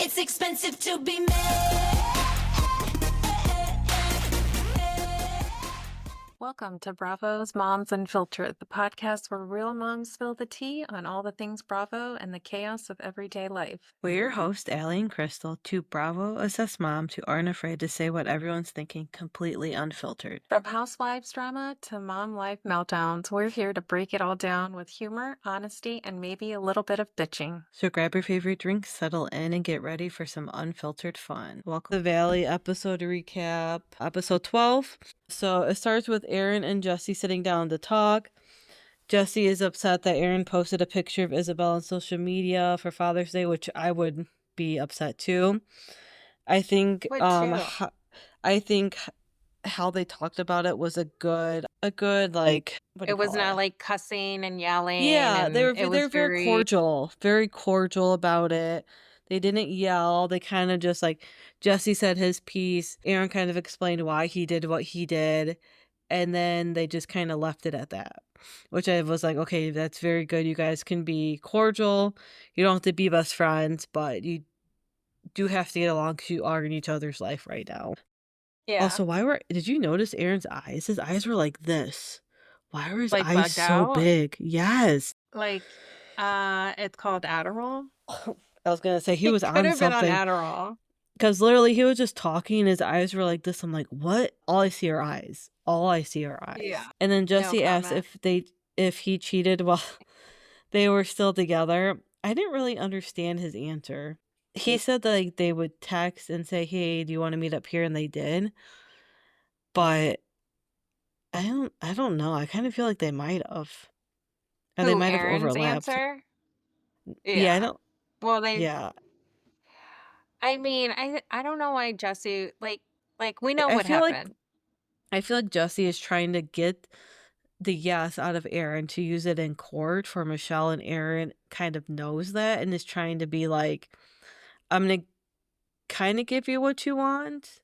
It's expensive to be made. Welcome to Bravo's Moms Unfiltered, the podcast where real moms spill the tea on all the things Bravo and the chaos of everyday life. We're your hosts, Allie and Crystal, two Bravo-assessed moms who aren't afraid to say what everyone's thinking completely unfiltered. From housewives drama to mom life meltdowns, we're here to break it all down with humor, honesty, and maybe a little bit of bitching. So grab your favorite drink, settle in, and get ready for some unfiltered fun. Welcome to the Valley episode recap, episode 12. So it starts with Aaron and Jesse sitting down to talk. Jesse is upset that Aaron posted a picture of Isabel on social media for Father's Day, which I would be upset too. I think I think how they talked about it was a good like It was not like cussing and yelling. Yeah, and they were it was very cordial about it. They didn't yell. They kind of just like Jesse said his piece. Aaron kind of explained why he did what he did, and then they just kind of left it at that. Which I was like, okay, that's very good. You guys can be cordial. You don't have to be best friends, but you do have to get along because you are in each other's life right now. Yeah. Also, did you notice Aaron's eyes? His eyes were like this. Why were his Like eyes bugged so out? big? Yes. Like, it's called Adderall. I was gonna say he was could on have been on something Adderall. because literally he was just talking and his eyes were like this. I'm like, what? All I see are eyes. Yeah. And then No Jesse asked comment. if he cheated while they were still together. I didn't really understand his answer. He said that like they would text and say, "Hey, do you want to meet up here?" And they did. But I don't know. I kind of feel like they might have. And they Who, might have Aaron's overlapped. answer? Yeah, I don't. Well, Yeah. I mean, I don't know why Jesse, like we know I what feel like happened. Jesse is trying to get the yes out of Aaron to use it in court for Michelle, and Aaron kind of knows that and is trying to be like, I'm going to kind of give you what you want,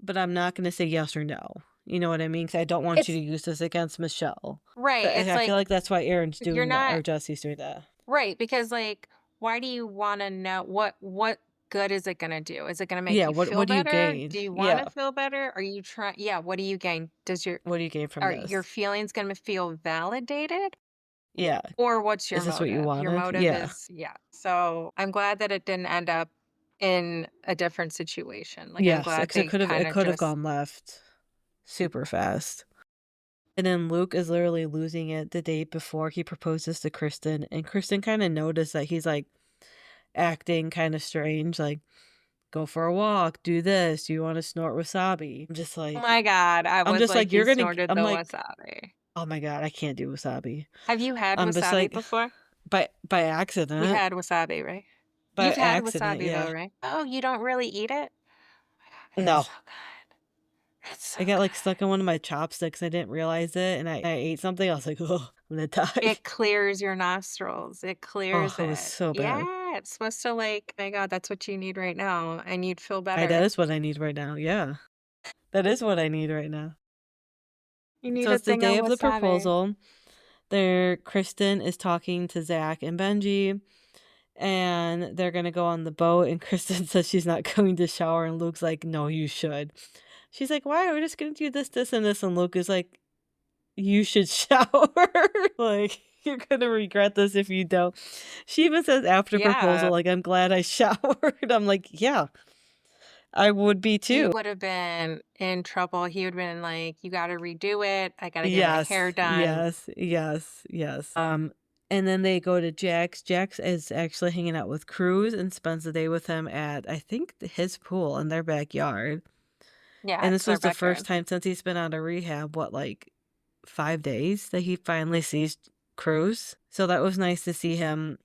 but I'm not going to say yes or no. You know what I mean? Because I don't want you to use this against Michelle. Right. So I feel like that's why Aaron's you're doing that, not or Jesse's doing that. right, because like, why do you want to know what good is it going to do? Is it going to make you what feel do you better? gain? Do you want to feel better? Are you trying? Yeah. What do you gain? What do you gain from are this? your feelings going to feel validated? Yeah. Or what's your Is this motive? what you wanted? Your motive Yeah. is, So I'm glad that it didn't end up in a different situation. Like, I'm Yes, glad because they it could have gone left super fast. And then Luke is literally losing it the day before he proposes to Kristen, and Kristen kind of noticed that he's like acting kind of strange, like go for a walk, do this, do you want to snort wasabi? I'm just like, Oh my God, I'm just like, you're gonna, snorted I'm the like, wasabi. oh my God, I can't do wasabi. Have you had I'm just wasabi like, before? by You accident. had wasabi, right? By You've had accident, wasabi yeah. though, right? Oh, you don't really eat it? No. It's so good. It's so I got like good. stuck in one of my chopsticks. I didn't realize it, and I ate something. I was like, oh, I'm gonna die. It clears your nostrils. It clears Oh, it it. was so bad. Yeah, it's supposed to like, oh my God, that's what you need right now, and you'd feel better. That is what I need right now. Yeah, that is what I need right now. You need So a it's the thing of day of the wasabi. proposal. There, Kristen is talking to Zach and Benji, and they're gonna go on the boat. And Kristen says she's not going to shower, and Luke's like, "No, you should." She's like, "Why? We're just gonna do this, this, and this." And Luke is like, "You should shower. Like, you're gonna regret this if you don't." She even says after proposal, like, "I'm glad I showered." I'm like, yeah, I would be He too. would have been in trouble. He would have been like, you got to redo it. I got to get my hair done. Yes. And then they go to Jax. Jax is actually hanging out with Cruz and spends the day with him at, I think, his pool in their backyard. Yeah. And it's this their was the backyard. first time since he's been out of rehab, like 5 days that he finally sees Cruz. So that was nice to see him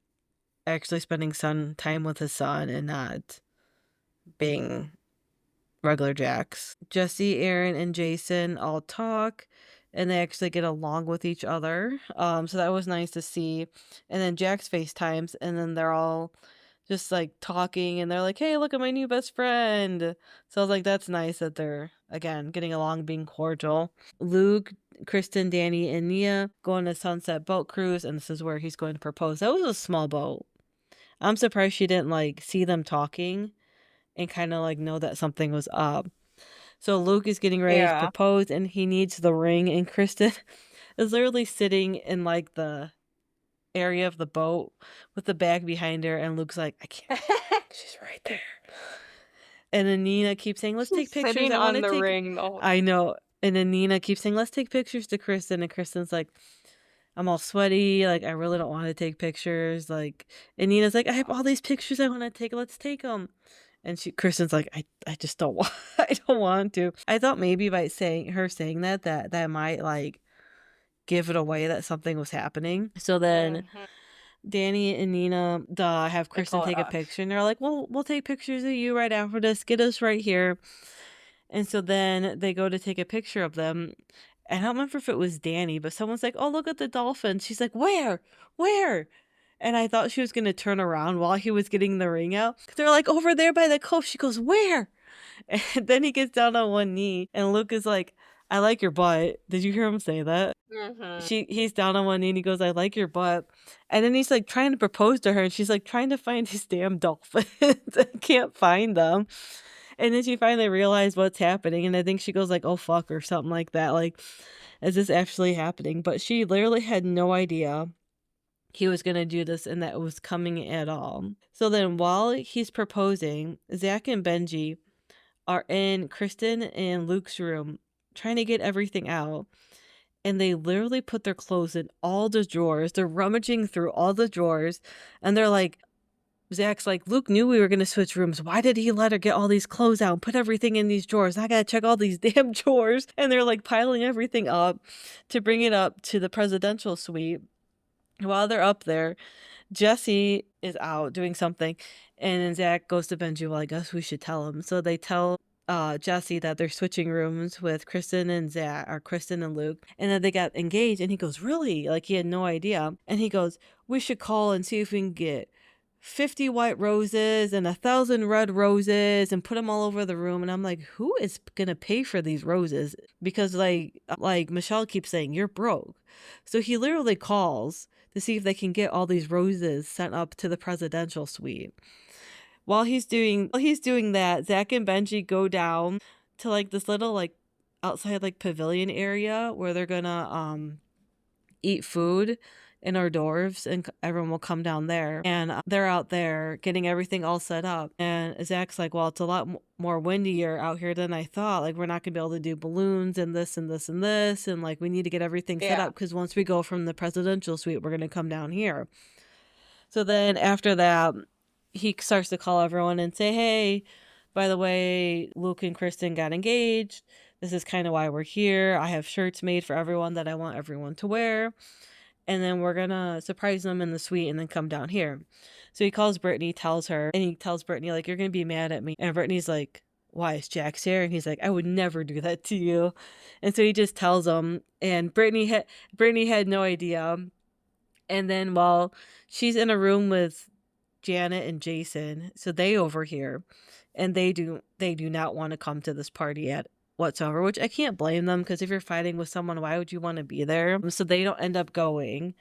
actually spending some time with his son and not being regular Jax. Jesse, Aaron, and Jason all talk, and they actually get along with each other. So that was nice to see. And then Jax FaceTimes, and then they're all just like talking, and they're like, "Hey, look at my new best friend." So I was like, that's nice that they're again getting along, being cordial. Luke, Kristen, Danny, and Nia go on a sunset boat cruise, and this is where he's going to propose. That was a small boat. I'm surprised she didn't like see them talking and kind of like know that something was up. So Luke is getting ready to propose and he needs the ring, and Kristen is literally sitting in like the area of the boat with the bag behind her, and Luke's like, I can't, she's right there. And then Nina keeps saying, let's take pictures. Sitting I want on to the take ring the whole I know. And then Nina keeps saying, let's take pictures to Kristen, and Kristen's like, I'm all sweaty, like I really don't want to take pictures, like, and Nina's like, I have all these pictures I want to take, let's take them. And Kristen's like, I just don't want, I don't want to. I thought maybe by saying that might like give it away that something was happening. So then Danny and Nina have Kristen take a picture, and they're like, well, we'll take pictures of you right after this. Get us right here. And so then they go to take a picture of them. I don't remember if it was Danny, but someone's like, oh, look at the dolphin. She's like, where? Where? And I thought she was going to turn around while he was getting the ring out. They're like, over there by the cove. She goes, where? And then he gets down on one knee, and Luke is like, I like your butt. Did you hear him say that? He's down on one knee and he goes, I like your butt. And then he's like trying to propose to her, and she's like trying to find his damn dolphins and can't find them. And then she finally realized what's happening, and I think she goes like, oh fuck, or something like that. Like, is this actually happening? But she literally had no idea he was going to do this and that it was coming at all. So then while he's proposing, Zach and Benji are in Kristen and Luke's room trying to get everything out. And they literally put their clothes in all the drawers. They're rummaging through all the drawers. And they're like, Zach's like, Luke knew we were going to switch rooms. Why did he let her get all these clothes out and put everything in these drawers? I got to check all these damn drawers. And they're like piling everything up to bring it up to the presidential suite. While they're up there, Jesse is out doing something. And then Zach goes to Benji, well, I guess we should tell him. So they tell Jesse that they're switching rooms with Kristen and Zach, or Kristen and Luke, and that they got engaged. And he goes, really? Like, he had no idea. And he goes, we should call and see if we can get 50 white roses and 1,000 red roses and put them all over the room. And I'm like, who is gonna pay for these roses? Because like Michelle keeps saying, you're broke. So he literally calls to see if they can get all these roses sent up to the presidential suite. While he's doing that, Zach and Benji go down to like this little like outside like pavilion area where they're gonna eat food in hors d'oeuvres, and everyone will come down there, and they're out there getting everything all set up. And Zach's like, well, it's a lot more windier out here than I thought. Like, we're not gonna be able to do balloons and this and this and this, and like we need to get everything set up because once we go from the presidential suite, we're gonna come down here. So then after that, he starts to call everyone and say, hey, by the way, Luke and Kristen got engaged. This is kind of why we're here. I have shirts made for everyone that I want everyone to wear. And then we're going to surprise them in the suite and then come down here. So he calls Brittany, tells Brittany, like, you're going to be mad at me. And Brittany's like, why, is Jax here? And he's like, I would never do that to you. And so he just tells them. And Brittany had no idea. And then while she's in a room with Janet and Jason, so they overhear, and they do not want to come to this party at whatsoever, which I can't blame them, because if you're fighting with someone, why would you want to be there? So they don't end up going.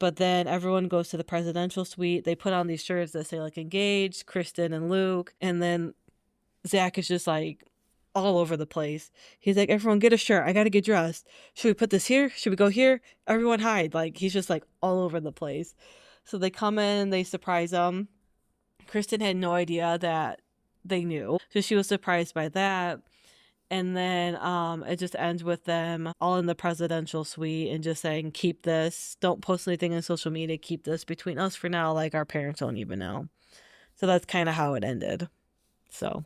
But then everyone goes to the presidential suite. They put on these shirts that say like engaged, Kristen and Luke, and then Zach is just like all over the place. He's like, everyone get a shirt. I got to get dressed. Should we put this here? Should we go here? Everyone hide. Like, he's just like all over the place. So they come in, they surprise them. Kristen had no idea that they knew. So she was surprised by that. And then it just ends with them all in the presidential suite and just saying, keep this. Don't post anything on social media. Keep this between us for now. Like, our parents don't even know. So that's kind of how it ended. So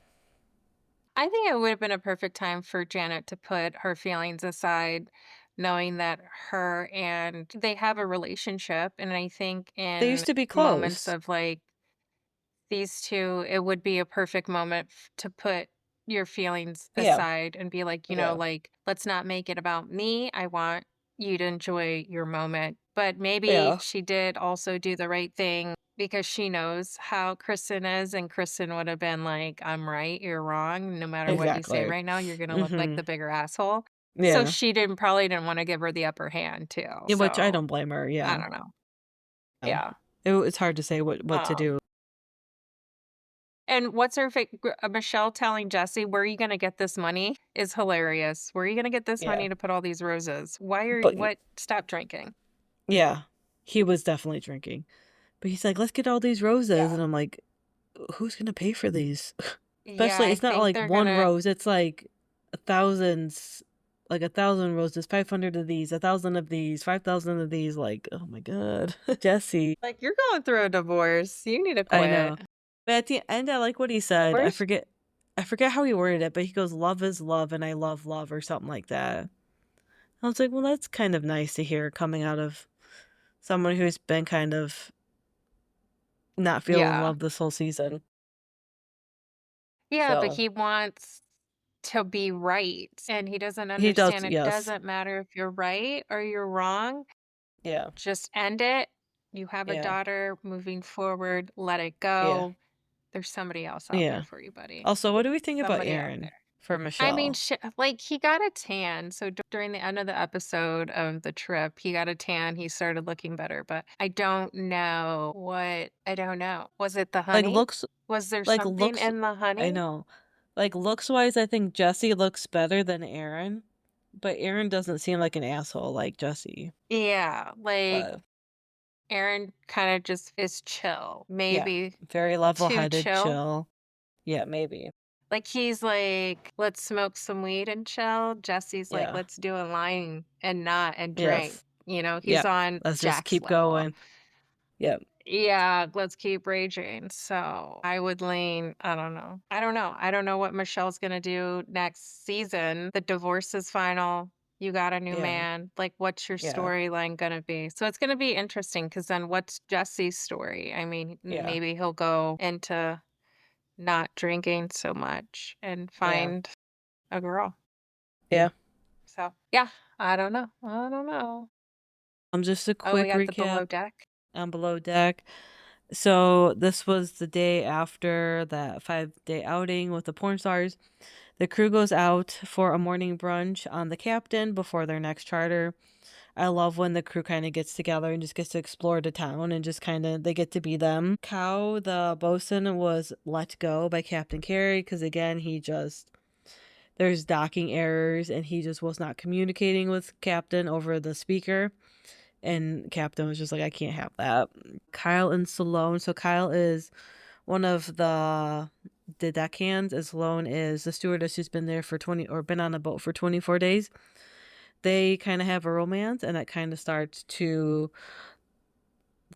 I think it would have been a perfect time for Janet to put her feelings aside, knowing that her and they have a relationship. And I think they used in to be moments close. of like these two, it would be a perfect moment to put your feelings Yeah. aside and be like, you know, like, let's not make it about me. I want you to enjoy your moment. But maybe she did also do the right thing because she knows how Kristen is, and Kristen would have been like, I'm right, you're wrong. No matter what you say Exactly. right now, you're gonna look like the bigger asshole. So Yeah. she probably didn't want to give her the upper hand too. Which I So don't blame her. I Yeah. don't know. Yeah. It's hard to say what to Um, do. And what's her Michelle telling Jesse, "Where are you gonna get this money?" is hilarious. "Where are you gonna get this Yeah. money to put all these roses? Why are But what Stop drinking." yeah, he was definitely drinking. But he's like, "Let's get all these roses." Yeah. And I'm like, "Who's gonna pay for these?" Yeah, Especially I it's not think like they're one gonna rose, it's like thousands, like 1,000 roses, 500 of these, 1,000 of these, 5,000 of these. Like, oh my God, Jesse. like, "You're going through a divorce. You need to I know. quit." But at the end, I like what he said. Where's I forget how he worded it, but he goes, "Love is love, and I love love," or something like that. I was like, well, that's kind of nice to hear coming out of someone who's been kind of not feeling Yeah. love this whole season. Yeah, but So he wants to be right, and he doesn't he does, understand it yes. doesn't matter if you're right or you're wrong. Yeah. Just end it. You have a Yeah. daughter moving forward, let it Yeah. go. There's somebody else out there Yeah. for you, buddy. Also, what do we think about Somebody out Aaron there. for I mean, Michelle? like he got a tan. So during the end of the episode of the trip, he got a tan. He started looking better, but I don't know what, I don't know. Was it the Like honey? looks Was there like something looks in the I honey? know. Like looks wise, I think Jesse looks better than Aaron, but Aaron doesn't seem like an asshole like Jesse. Yeah, like But Aaron kind of just is chill. yeah, Maybe very too level-headed, chill. chill. Yeah, maybe. Like he's like, let's smoke some weed and chill. Jesse's like, Yeah. let's do a line and not and drink. Yes. He's Yep. on Let's just Jack's keep level. going. Yep. Yeah, let's keep raging. So I would lean, I don't know. I don't know. I don't know what Michelle's gonna do next season. The divorce is final. You got a new Yeah. man. Like, what's your Yeah. storyline gonna be? So it's gonna be interesting because then what's Jesse's story? I mean, Yeah. maybe he'll go into not drinking so much and Yeah. find a girl. Yeah. So yeah, I don't know. I don't know. Just a Oh, we quick got the recap below deck. on Below Deck. So this was the day after that 5-day outing with the porn stars. The crew goes out for a morning brunch on the Captain before their next charter. I love when the crew kind of gets together and just gets to explore the town and just kind of they get to be them. Cow, the bosun, was let go by Captain Carey because again there's docking errors and he just was not communicating with Captain over the speaker. And Captain was just like, I can't have that. Kyle and Salone. So Kyle is one of the deckhands, and Salone is the stewardess who's been there for 20 or been on a boat for 24 days. They kind of have a romance, and it kind of starts to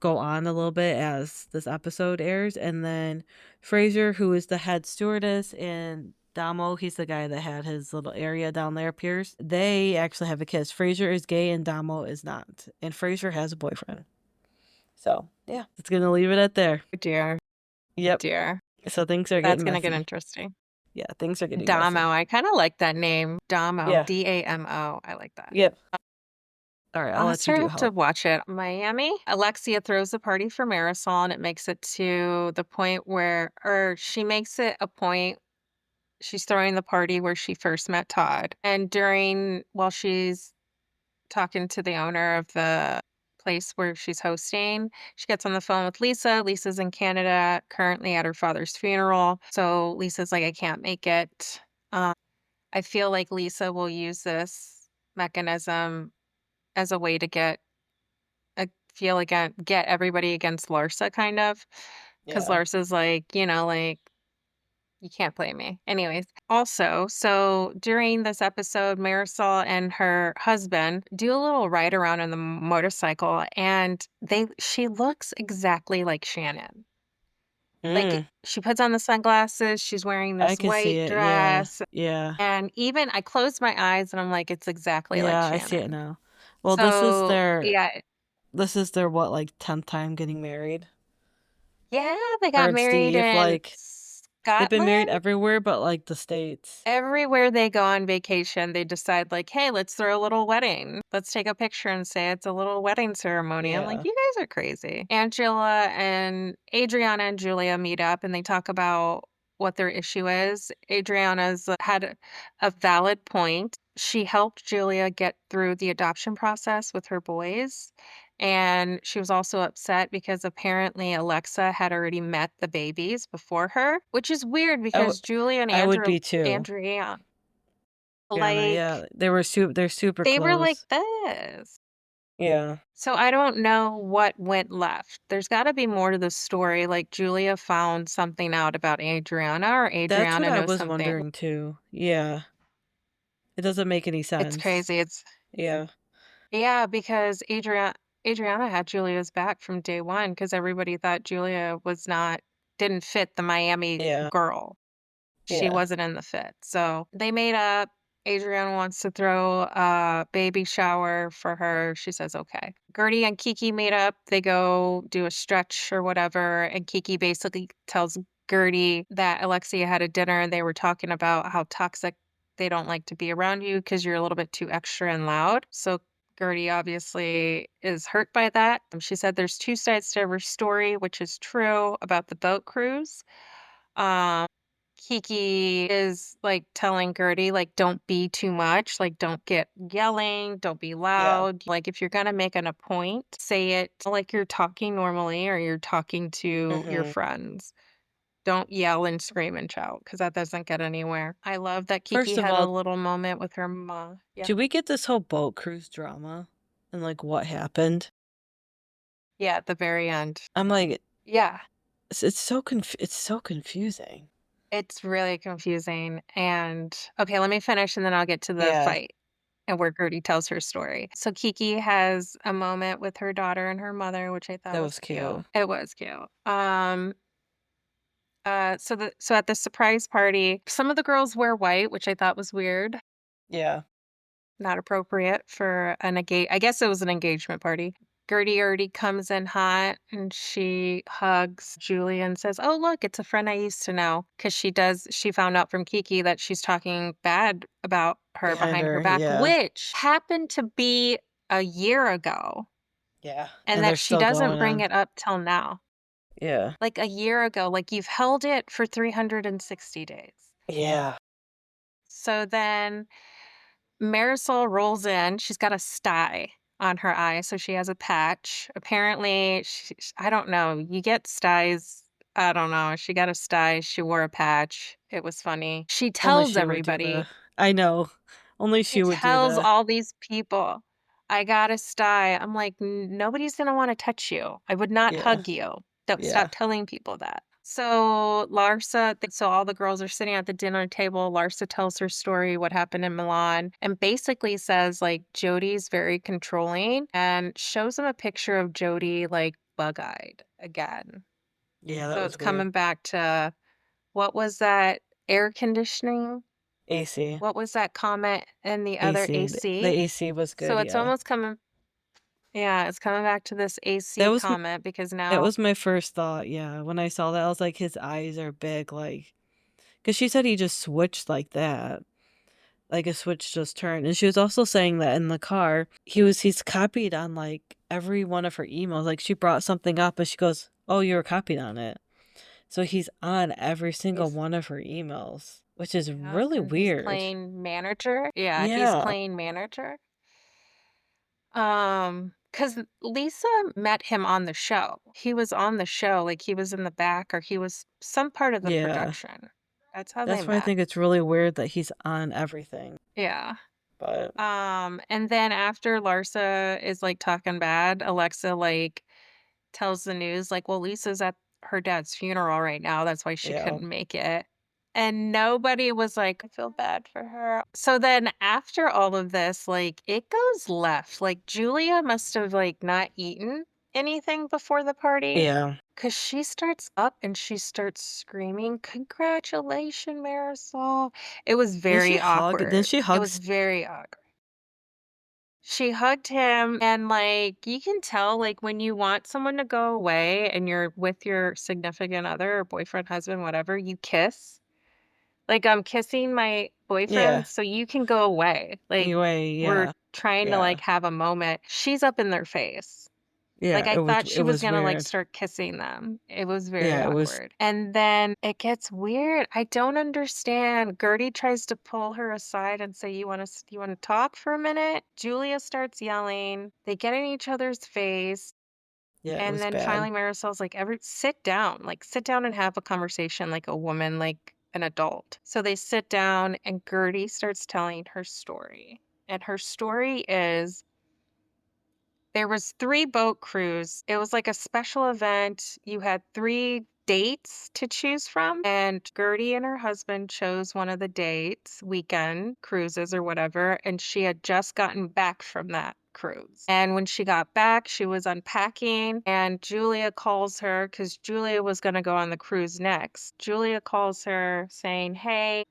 go on a little bit as this episode airs. And then Fraser, who is the head stewardess, and Damo, he's the guy that had his little area down there, Pierce. They actually have a kiss. Fraser is gay and Damo is not. And Fraser has a boyfriend. So, yeah, it's going to leave it at there. Oh, dear. Yep. Dear. So things are That's getting gonna get messy. interesting. Yeah, things are getting Damo. messy. I kind of like that name. Damo. Yeah. Damo. I like that. Yep. All right, I'll I'll let you start do have to help. watch it. Miami. Alexia throws a party for Marisol, and it makes it to the point where, or she makes it a point. She's throwing the party where she first met Todd. And while she's talking to the owner of the place where she's hosting, she gets on the phone with Lisa. Lisa's in Canada, currently at her father's funeral. So Lisa's like, I can't make it. I feel like Lisa will use this mechanism as a way to get everybody against Larsa kind of. Because Yeah. Larsa's like, like, you can't play me. Anyways, also, so during this episode, Marisol and her husband do a little ride around on the motorcycle, and she looks exactly like Shannon. Like Mm, she puts on the sunglasses, she's wearing I this can see white it. Yeah. dress, Yeah. and even I closed my eyes and I'm like, it's exactly like Yeah, I see it Shannon. now. Well, So yeah, this is their what, like 10th time getting married? yeah, they Her got and married Steve, in like they've been married Scotland. everywhere but like the States. Everywhere they go on vacation, they decide like, "Hey, let's throw a little wedding. Let's take a picture and say it's a little wedding ceremony." I'm like, Yeah. "You guys are crazy." Angela and Adriana and Julia meet up and they talk about what their issue is. Adriana's had a valid point. She helped Julia get through the adoption process with her boys, And she was also upset because apparently Alexa had already met the babies before her, which is weird I, w- because Julia and I would be too. Andrea, Brianna, like, yeah, they're super they were like close. this. Yeah, So I don't know what went left. There's got to be more to the story. Like Julia found something out about Adriana, or that's what Adriana I knows was something. wondering too. Yeah, it doesn't make any It's sense. crazy. It's Yeah, Yeah, because Adriana had Julia's back from day one because everybody thought Julia didn't fit the Miami yeah, girl. She yeah, wasn't in the fit. So they made up. Adriana wants to throw a baby shower for her. She says, okay. Gertie and Kiki made up. They go do a stretch or whatever. And Kiki basically tells Gertie that Alexia had a dinner and they were talking about how toxic they don't like to be around you because you're a little bit too extra and loud. So Gertie obviously is hurt by that. She said there's two sides to every story, which is true about the boat cruise. Um, Kiki is like telling Gertie, like, don't be too much, like, don't get yelling, don't be yeah. loud. Like, if you're gonna make a point, say it like you're talking normally or you're talking to your hmm friends. Don't yell and scream and shout because that doesn't get anywhere. I love that Kiki First of had a all, little moment with her mom. Yeah. do we get this whole boat cruise drama and like what happened? Yeah, at the very end. I'm like, Yeah. it's so confusing. It's really confusing. And okay, let me finish and then I'll get to the Yeah, fight and where Gertie tells her story. So Kiki has a moment with her daughter and her mother, which I thought that was was cute. cute. It was cute. So at the surprise party, some of the girls wear white, which I thought was weird, Yeah, not appropriate for I guess it was an engagement party. Gertie already comes in hot and she hugs Julie and says, oh, look, it's a friend I used to know. Because she found out from Kiki that she's talking bad about her behind behind her her. back, Yeah, which happened to be a year ago, yeah, and and they're that she still doesn't going bring on. it up till now. Yeah, Like a year ago, like you've held it for 360 days. yeah. So then Marisol rolls in. She's got a sty on her eye, so she has a patch. Apparently, I don't know. You get styes. I don't know. She got a sty. She wore a patch. It was funny. She Only tells she would do the. everybody. I know. Only She she would do tells the. all these people, I got a sty. I'm like, Nobody's gonna want to touch you. I would not Yeah, hug you. Don't yeah. stop telling people that." So so all the girls are sitting at the dinner table. Larsa tells her story, what happened in Milan, and basically says like Jody's very controlling and shows them a picture of Jody like bug-eyed again. Yeah, that So was it's weird. coming back to what was that air conditioning? AC. What was that comment in the other AC. The AC? AC was So good, it's yeah. almost coming yeah, it's coming back to this That AC was comment because that now was my first thought, yeah. When I saw that, I was like, his eyes are big, like, because she said he just switched like that. Like a switch just turned. And she was also saying that in the car, he's copied on like every one of her emails. Like she brought something up and she goes, oh, you were copied on it. So he's on every single he's one of her emails, which is yeah, really and he's weird. playing manager. Yeah, he's Yeah. playing manager. Because Lisa met him on the show. He was on the show, like he was in the back or he was some part of the Yeah. production. That's how they That's why I met. think it's really weird that he's on everything. Yeah. But And then after Larsa is like talking bad, Alexa like tells the news, like, well, Lisa's at her dad's funeral right now. That's why she yeah. couldn't make it. And nobody was like, I feel bad for her. So then after all of this, like it goes left. Like Julia must have like not eaten anything before the party. Yeah. Cause she starts up and she starts screaming, congratulations, Marisol. It was very Then awkward. she It was hugs very awkward. She hugged him and, like, you can tell, like, when you want someone to go away and you're with your significant other or boyfriend, husband, whatever, you kiss. Like, I'm kissing my yeah. boyfriend so you can go away. Like, Anyway, we're yeah. trying to, Yeah. like, have a moment. She's up in their face. Yeah, I thought it she was was gonna, weird. start kissing them. It was very Yeah, it was. awkward. And then it gets weird. I don't understand. Gertie tries to pull her aside and say, you wanna talk for a minute?" Julia starts yelling. They get in each other's face. Yeah, it And was then bad. finally Marisol's like, sit down and have a conversation like a woman, like an adult. So they sit down and Gertie starts telling her story. And her story is there was 3 boat crews. It was like a special event. You had 3 dates to choose from, and Gertie and her husband chose one of the dates, weekend cruises or whatever, and she had just gotten back from that cruise. And when she got back, she was unpacking, and Julia calls her because Julia was going to go on the cruise next. Julia calls her saying, "Hey,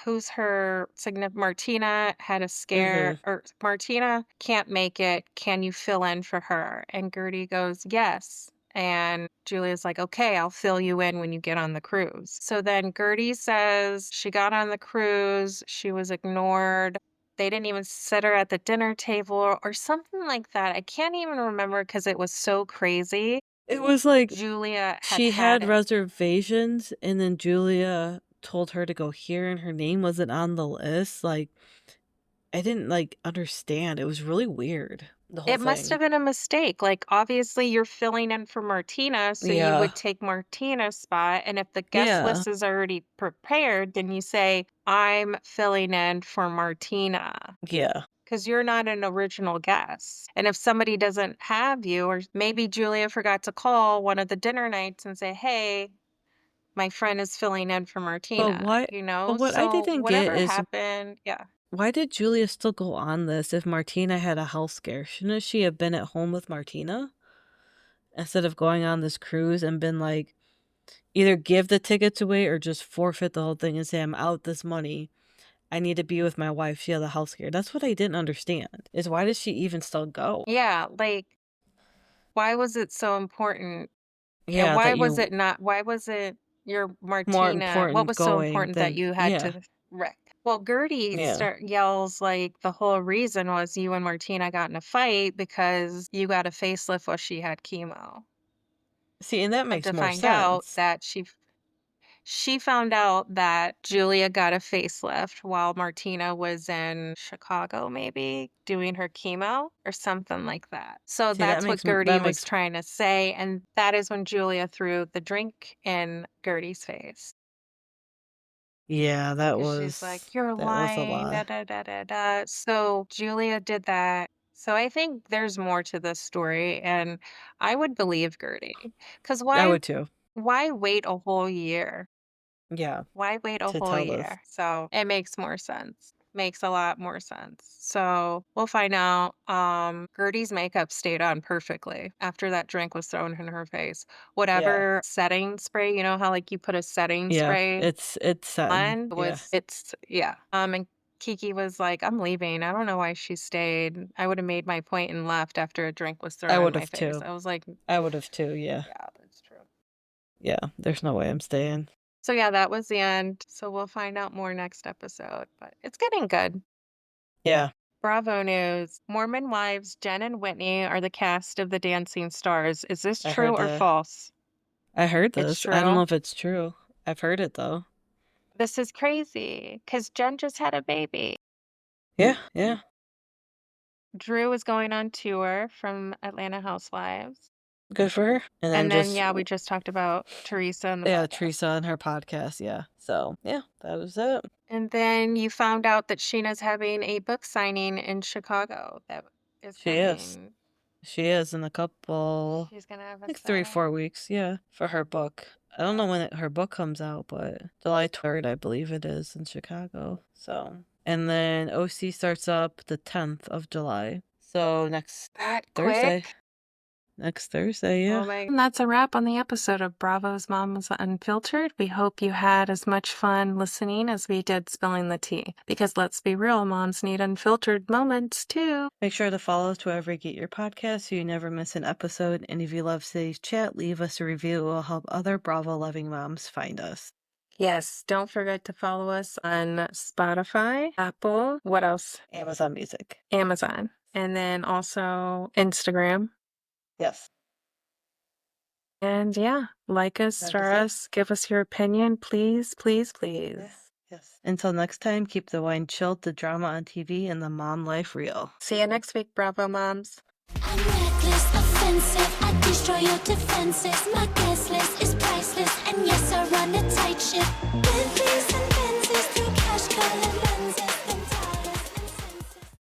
who's her significant Martina had a scare Mhm. or Martina can't make it. Can you fill in for her?" And Gertie goes, "Yes." And Julia's like, "Okay, I'll fill you in when you get on the cruise." So then Gertie says she got on the cruise, she was ignored. They didn't even sit her at the dinner table or something like that. I can't even remember because it was so crazy. It was like Julia had she had had it. reservations, and then Julia told her to go here, and her name wasn't on the list. Like, I didn't like understand. It was really weird, the whole It must have thing. been a mistake. Like, obviously, you're filling in for Martina, so you Yeah. would take Martina's spot. And if the guest Yeah. list is already prepared, then you say, "I'm filling in for Martina." Yeah. Because you're not an original guest. And if somebody doesn't have you, or maybe Julia forgot to call one of the dinner nights and say, "Hey, my friend is filling in for But Martina," why you but know? what I So didn't get whatever is happened, yeah. why did Julia still go on this if Martina had a health scare? Shouldn't she have been at home with Martina instead of going on this cruise and been like, either give the tickets away or just forfeit the whole thing and say, I'm out this money. I need to be with my wife. She had a health scare. That's what I didn't understand. Is why does she even still go? Yeah, like, why was it so important? And Yeah, that you why was it your more Martina what important was so going important that than you had yeah. to wreck? Well, Gertie Yeah. yells like the whole reason was you and Martina got in a fight because you got a facelift while she had chemo. See, and that Come makes to more find out sense. that she found out that Julia got a facelift while Martina was in Chicago, maybe doing her chemo or something like that. So See, that's what Gertie that was makes trying to say. And that is when Julia threw the drink in Gertie's face. yeah, Because she's like, "You're that was a lying, da lot. da da da da." So Julia did that. So I think there's more to this story, and I would believe Gertie. Because I would too. why wait a whole year? Yeah, Why wait a to whole tell this. year? So it makes more sense. Makes a lot more sense. So we'll find out. Gertie's makeup stayed on perfectly after that drink was thrown in her face. Yeah. Whatever setting spray, you know how like you put a setting Yeah, spray it's satin. on Yeah. it's yeah. And Kiki was like, "I'm leaving. I don't know why she stayed. I would have made my point and left after a drink was I thrown in would my have face." too. I was like, I would have too, yeah. "Yeah, that's true." Yeah, there's no way I'm staying. So yeah, that was the end. So we'll find out more next episode, but it's getting good. Yeah, Bravo news. Mormon wives Jen and Whitney are the cast of The Dancing Stars. Is this I true heard or the false? I heard It's this. I don't know true. if it's true. I've heard it though. This is crazy because Jen just had a baby. Yeah, yeah. Drew is going on tour from Atlanta Housewives. Good for her. And then And then, just yeah, we just talked about Teresa and the yeah, podcast. Teresa and her podcast, yeah. So, yeah, that was it. And then you found out that Sheena's having a book signing in Chicago that is She is. coming. She is in a couple She's going to have a like 3, signing. 4 weeks, yeah, for her book. I don't know when her book comes out, but July 3rd, I believe it is in Chicago. So, and then OC starts up the 10th of July. So That Thursday. quick? Next Thursday, Oh yeah. my. And that's a wrap on the episode of Bravo's Moms Unfiltered. We hope you had as much fun listening as we did spilling the tea. Because let's be real, moms need unfiltered moments too. Make sure to follow us wherever you get your podcast so you never miss an episode. And if you love today's chat, leave us a review. It will help other Bravo loving moms find us. Yes, don't forget to follow us on Spotify, Apple, what else? Amazon Music. Amazon. And then also Instagram. Yes. And yeah, like us, That is star it. us, give us your opinion, please, please, please. Yes. Until next time, keep the wine chilled, the drama on TV, and the mom life real. See you next week, Bravo Moms. I'm reckless, offensive. I destroy your defenses. My guest list is priceless, and yes, I run a tight ship.